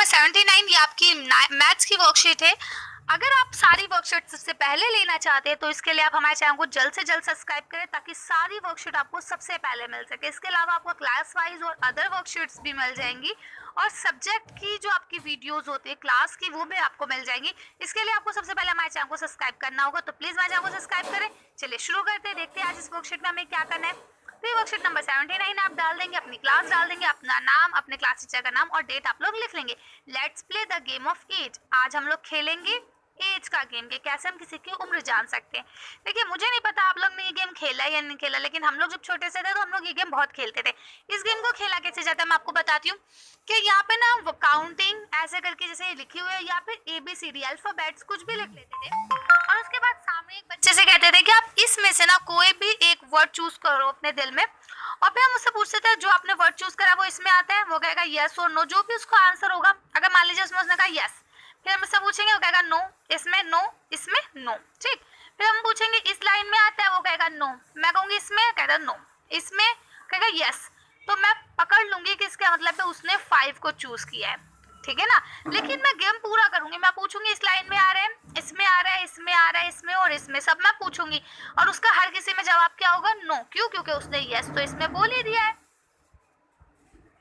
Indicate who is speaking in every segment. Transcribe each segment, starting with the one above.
Speaker 1: Number 79 ये आपकी maths की वर्कशीट है। अगर आप सारी वर्कशीट सबसे पहले लेना चाहते हैं तो इसके लिए आप हमारे चैनल को जल्द से जल्द सब्सक्राइब करें ताकि सारी वर्कशीट आपको सबसे पहले मिल सके। इसके अलावा आपको क्लास वाइज और अदर वर्कशीट्स भी मिल जाएंगी और सब्जेक्ट की जो आपकी वीडियोस होती है क्लास की वो भी आपको मिल जाएंगी। इसके लिए आपको सबसे पहले हमारे चैनल को सब्सक्राइब करना होगा, तो प्लीज़ हमारे चैनल को सब्सक्राइब करें। चलिए शुरू करते हैं, देखते हैं आज इस वर्कशीट में हमें क्या करना है। तो वर्कशीट नंबर 79 आप डाल देंगे, अपनी क्लास डाल देंगे, अपना नाम, अपने क्लास टीचर का नाम और डेट आप लोग लिख लेंगे। Let's play the game of age. आज हम लोग खेलेंगे एज का गेम के कैसे हम किसी की उम्र जान सकते हैं। देखिए मुझे नहीं पता आप लोग ने ये गेम खेला या नहीं खेला, लेकिन हम लोग जब छोटे से थे तो हम लोग ये गेम बहुत खेलते थे। इस गेम को खेला कैसे जाता है मैं आपको बताती हूँ कि यहाँ पे ना काउंटिंग ऐसे करके जैसे लिखी हुई है या फिर ABCD अल्फाबेट्स कुछ भी लिख लेते थे और उसके बाद सामने एक बच्चे से कहते थे कि आप इसमें से ना कोई भी एक वर्ड चूज करो अपने दिल में, और फिर हम उससे पूछते थे जो आपने वर्ड चूज करा वो इसमें आता है, वो कहेगा यस और नो, जो भी उसका आंसर होगा। अगर मान लीजिए उसने कहा यस, फिर हम उससे पूछेंगे, वो कहेगा नो, इसमें नो, इसमें नो, ठीक। फिर हम पूछेंगे इस लाइन में आता है, वो कहेगा नो, मैं कहूँगी इसमें, कहेगा नो, इसमें, कहेगा यस, तो मैं पकड़ लूंगी कि इसका मतलब है उसने 5 को चूज किया है, ठीक है ना। लेकिन मैं गेम पूरा करूंगी, मैं पूछूंगी इस लाइन में आ रहे हैं, इसमें आ रहा है, इसमें आ रहा है, इसमें और इसमें, सब मैं पूछूंगी और उसका हर किसी में जवाब क्या होगा, नो। क्यों? क्योंकि उसने यस तो इसमें बोल ही दिया है।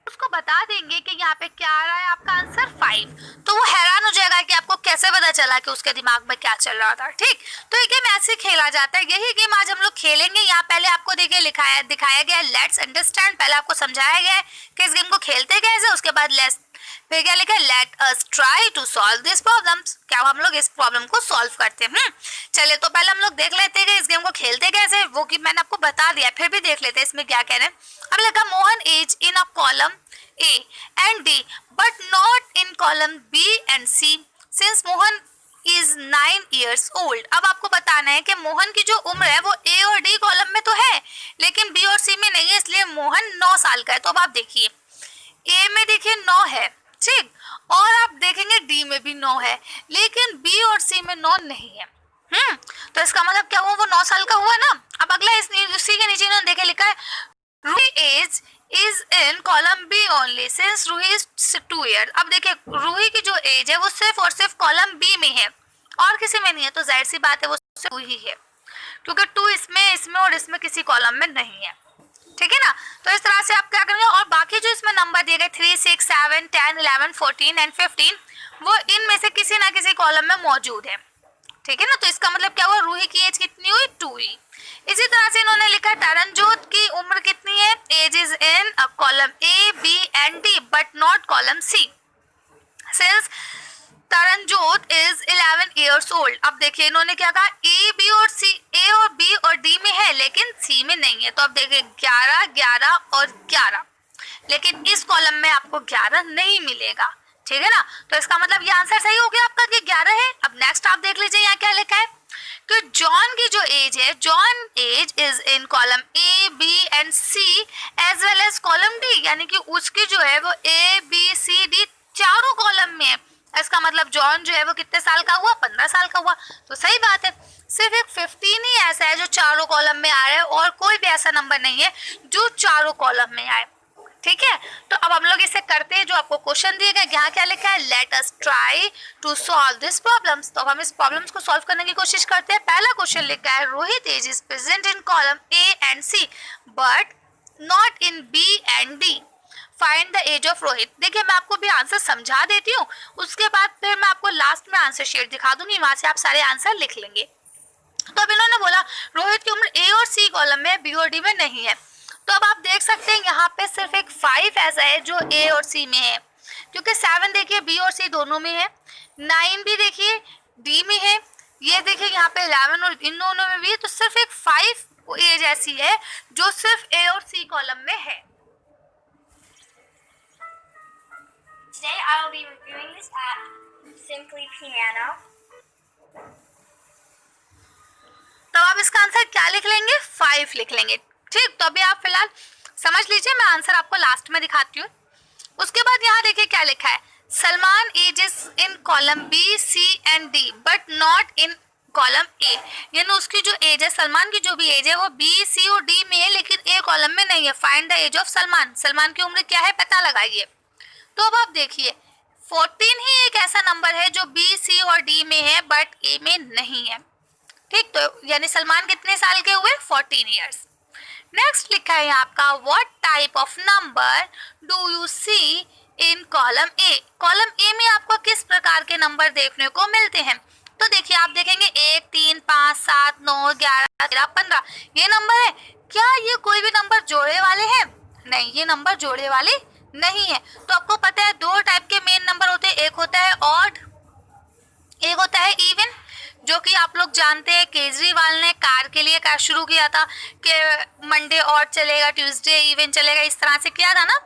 Speaker 1: उसको बता देंगे कि यहाँ पे क्या आ रहा है, आपका आंसर 5, तो वो हैरान हो जाएगा कि आपको कैसे पता चला कि उसके दिमाग में क्या चल रहा था, ठीक। तो ये गेम ऐसे खेला जाता है, यही गेम आज हम लोग खेलेंगे। यहाँ पहले आपको देखिए दिखाया गया है लेट्स अंडरस्टैंड, पहले आपको समझाया गया है कि इस गेम को खेलते कैसे, उसके बाद लेट्स, फिर क्या लिखा है let us try to solve this problems, क्या हम लोग इस प्रॉब्लम को सॉल्व करते हैं। चलिए तो पहले हम लोग देख लेते हैं कि इस गेम को खेलते कैसे, वो कि मैंने आपको बता दिया, फिर भी देख लेते हैं इसमें क्या कह रहे हैं। अब लगा Mohan age in a column A and D but not in column B and C since Mohan is 9 years old। अब आपको बताना है कि मोहन की जो उम्र है वो A और D कॉलम में तो है लेकिन B और C में नहीं है, इसलिए मोहन 9 साल का है। तो अब आप देखिए A में देखिए 9 है, ठीक, और आप देखेंगे D में भी 9 है, लेकिन B और C में 9 नहीं है। तो इसका मतलब क्या हुआ, वो 9 साल का हुआ ना। अब अगला इसी के नीचे इन्होंने देखे लिखा है Ruhi age is in column B only since Ruhi is 2 year. अब देखिए रूही की जो एज है वो सिर्फ और सिर्फ कॉलम बी में है और किसी में नहीं है, तो जाहिर सी बात है वो सिर्फ ही है क्योंकि 2 इसमें और इसमें किसी कॉलम में नहीं है, ठीक है ना। तो इस तरह से आप क्या करेंगे, और बाकी जो इसमें नंबर दिए गए 3, 6, 7, 10, 11, 14 एंड 15 वो इनमें से किसी ना किसी कॉलम में मौजूद है, ठीक है ना। तो इसका मतलब क्या हुआ, रूही की एज कितनी हुई, 2 हुई। इसी तरह से इन्होंने लिखा तरनजोत की उम्र कितनी है, age is in column A, B and D but not column C since Taranjot is 11 years old। अब देखिए इन्होंने क्या कहा, A, B और C, A और B और D में है लेकिन C में नहीं है। तो अब देखिए 11, 11 और 11, लेकिन इस कॉलम में आपको 11 नहीं मिलेगा, ठीक है ना। तो इसका मतलब ये आंसर सही हो गया आपका कि 11 है। अब नेक्स्ट आप देख लीजिए यहाँ क्या लिखा है कि जॉन की जो एज है, John age is in column A, B and C as well as column D, यानी कि उसकी जो है वो A, B, C, D चारों कॉलम में है। इसका मतलब जॉन जो है वो कितने साल का हुआ, 15 साल का हुआ। तो सही बात है, सिर्फ एक 15 ही ऐसा है जो चारों कॉलम में आ रहा है और कोई भी ऐसा नंबर नहीं है जो चारों कॉलम में आए, ठीक है। तो अब हम लोग इसे करते हैं, जो आपको क्वेश्चन दिए गए, यहाँ क्या लिखा है, let us try to solve this problems. तो हम इस प्रॉब्लम्स को सॉल्व करने की कोशिश करते हैं। पहला क्वेश्चन लिखा है Rohit age is present in column A and C but not in B and D, find the age of Rohit. देखिए मैं आपको भी आंसर समझा देती हूँ, उसके बाद फिर मैं आपको लास्ट में आंसर शीट दिखा दूंगी, वहां से आप सारे आंसर लिख लेंगे। तो अब इन्होंने बोला रोहित की उम्र A और C कॉलम में, B और D में नहीं है। तो अब आप देख सकते हैं यहाँ पे सिर्फ एक 5 ऐसा है जो A और C में है, क्योंकि 7 देखिए B और C दोनों में है, 9 भी देखिए D में है, ये देखिए यहाँ पे 11 और इन दोनों में भी है। तो सिर्फ एक 5 एज ऐसी है जो सिर्फ A और C कॉलम में है।
Speaker 2: Today I will be reviewing this app, Simply Piano.
Speaker 1: तो आप इसका आंसर क्या लिख लेंगे, 5 लिख लेंगे, ठीक। तो अभी आप फिलहाल समझ लीजिए, मैं आंसर आपको लास्ट में दिखाती हूँ। उसके बाद यहाँ देखिए क्या लिखा है, Salman ages in column B, C and D but not in column A, यानी उसकी जो एज है, सलमान की जो भी एज है वो B, C और D में है लेकिन A कॉलम में नहीं है। Find the age of Salman, Salman की उम्र क्या है पता लगाइए। तो अब आप देखिए 14 ही एक ऐसा नंबर है जो बी, सी और डी में है बट ए में नहीं है। ठीक, तो यानी सलमान कितने साल के हुए? 14 ईयर्स। नेक्स्ट लिखा है आपका what type of number do you see in column A. Column A में आपको किस प्रकार के नंबर देखने को मिलते हैं? तो देखिए, आप देखेंगे 1, 3, 5, 7, 9, 11, 13, 15 ये नंबर है। क्या ये कोई भी नंबर जोड़े वाले हैं? नहीं, ये नंबर जोड़े वाले नहीं है। तो आपको पता है दो टाइप के मेन नंबर होते हैं, एक होता है ऑड, एक होता है इवन, जो कि आप लोग जानते हैं केजरीवाल ने कार के लिए कार शुरू किया था कि मंडे ऑड चलेगा, ट्यूसडे इवन चलेगा, इस तरह से किया था ना।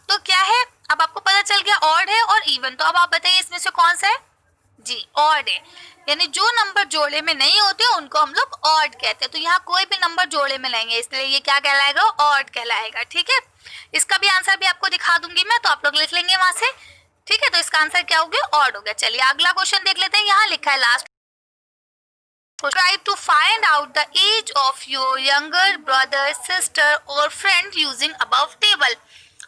Speaker 1: तो क्या है, अब आपको पता चल गया ऑड है और इवन। तो अब आप बताइए इसमें से कौन सा है? जी, ऑड है। यानी जो नंबर जोड़े में नहीं होते उनको हम लोग ऑड कहते हैं। तो यहाँ कोई भी नंबर जोड़े में नहीं है, इसलिए ये क्या कहलाएगा? ऑड कहलाएगा। ठीक है, इसका भी आंसर भी आपको दिखा दूंगी मैं, तो आप लोग लिख लेंगे वहां से। ठीक है, तो इसका आंसर क्या हो गया? ऑड हो गया। चलिए अगला क्वेश्चन देख लेते हैं। यहाँ लिखा है last, try to find out the age of your younger brother, sister or friend using above table।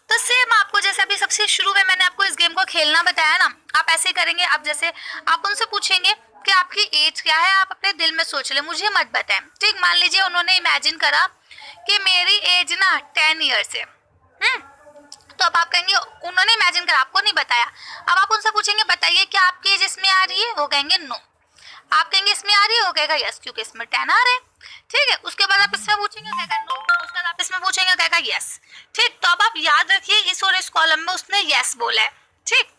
Speaker 1: तो सेम आपको जैसे अभी सबसे शुरू में मैंने आपको इस गेम को खेलना बताया ना, आप ऐसे करेंगे। आप जैसे आप उनसे पूछेंगे कि आपकी एज क्या है, आप अपने दिल में सोच ले, मुझे मत बताएं। ठीक, मान लीजिए उन्होंने इमेजिन करा कि मेरी एज ना 10 ईयर्स है। तो अब आप कहेंगे, उन्होंने इमेजिन करा, आपको नहीं बताया। अब आप उनसे पूछेंगे बताइए क्या आपकी एज इसमें आ रही है? वो कहेंगे नो। आप कहेंगे इसमें आ रही है? वो कहेगा यस, क्योंकि इसमें 10 आ रहे हैं। ठीक है, उसके बाद आप इसमें पूछेंगे, कहेगा नो। उसके बाद आप इसमें पूछेंगे, कहेगा यस। ठीक, तो अब आप याद रखिए इस और इस कॉलम में उसने यस बोला है। ठीक,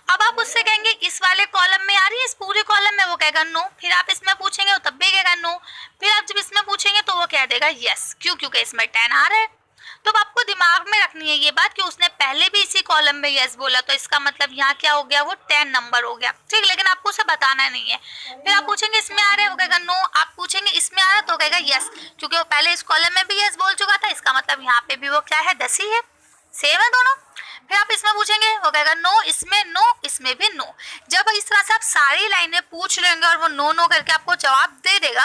Speaker 1: अब आप उससे कहेंगे इस वाले कॉलम में आ रही है, इस पूरे कॉलम में? वो कहेगा नो। फिर आप इसमें पूछेंगे, वो तब भी कहेगा नो। फिर आप जब इसमें पूछेंगे तो वो कह देगा यस, क्यों? क्योंकि इसमें 10 आ रहा है। तो अब आपको दिमाग में रखनी है ये बात कि उसने पहले भी इसी कॉलम में यस बोला, तो इसका मतलब यहाँ क्या हो गया? वो 10 नंबर हो गया। ठीक, लेकिन आपको उसे बताना नहीं है। फिर आप पूछेंगे इसमें आ रहा है? वो कहेगा नो। आप पूछेंगे इसमें आ रहा है? तो कहेगा यस, क्योंकि वो पहले इस कॉलम में भी यस बोल चुका था, इसका मतलब यहाँ पे भी वो क्या है? 10 ही है। सेम है दोनों। फिर आप इसमें पूछेंगे, वो कहेगा नो, इसमें नो, इसमें भी नो। जब इस तरह से आप सारी लाइनें पूछ लेंगे और वो नो नो करके आपको जवाब दे देगा,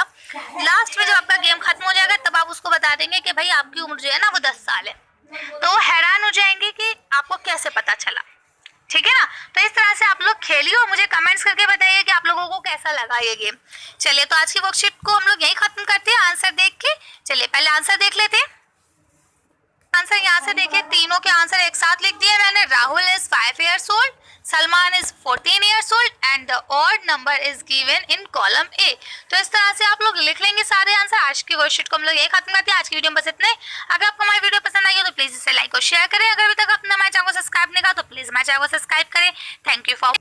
Speaker 1: लास्ट में जब आपका गेम खत्म हो जाएगा तब आप उसको बता देंगे कि भाई आपकी उम्र जो है ना वो 10 साल है। तो वो हैरान हो जाएंगे कि आपको कैसे पता चला। ठीक है ना, तो इस तरह से आप लोग खेलिए और मुझे कमेंट्स करके बताइए कि आप लोगों को कैसा लगा ये गेम। चलिए, तो आज की वर्कशीट को हम लोग यही खत्म करते हैं आंसर देख के। चलिए पहले आंसर देख लेते हैं। आंसर यहाँ से देखिए, तीनों के आंसर एक साथ लिख दिए मैंने। Rahul is 5 years old, Salman is 14 years old and the odd number is given in column ए। तो इस तरह से आप लोग लिख लेंगे सारे आंसर। आज की वर्कशीट को हम लोग यही खत्म करते हैं। आज की वीडियो में बस इतना ही। अगर आपको हमारी वीडियो पसंद आई हो तो प्लीज इसे लाइक और शेयर करें। अगर अभी तक आपने हमारे चैनल को सब्सक्राइब नहीं किया तो प्लीज हमारे चैनल को सब्सक्राइब करें। Thank you for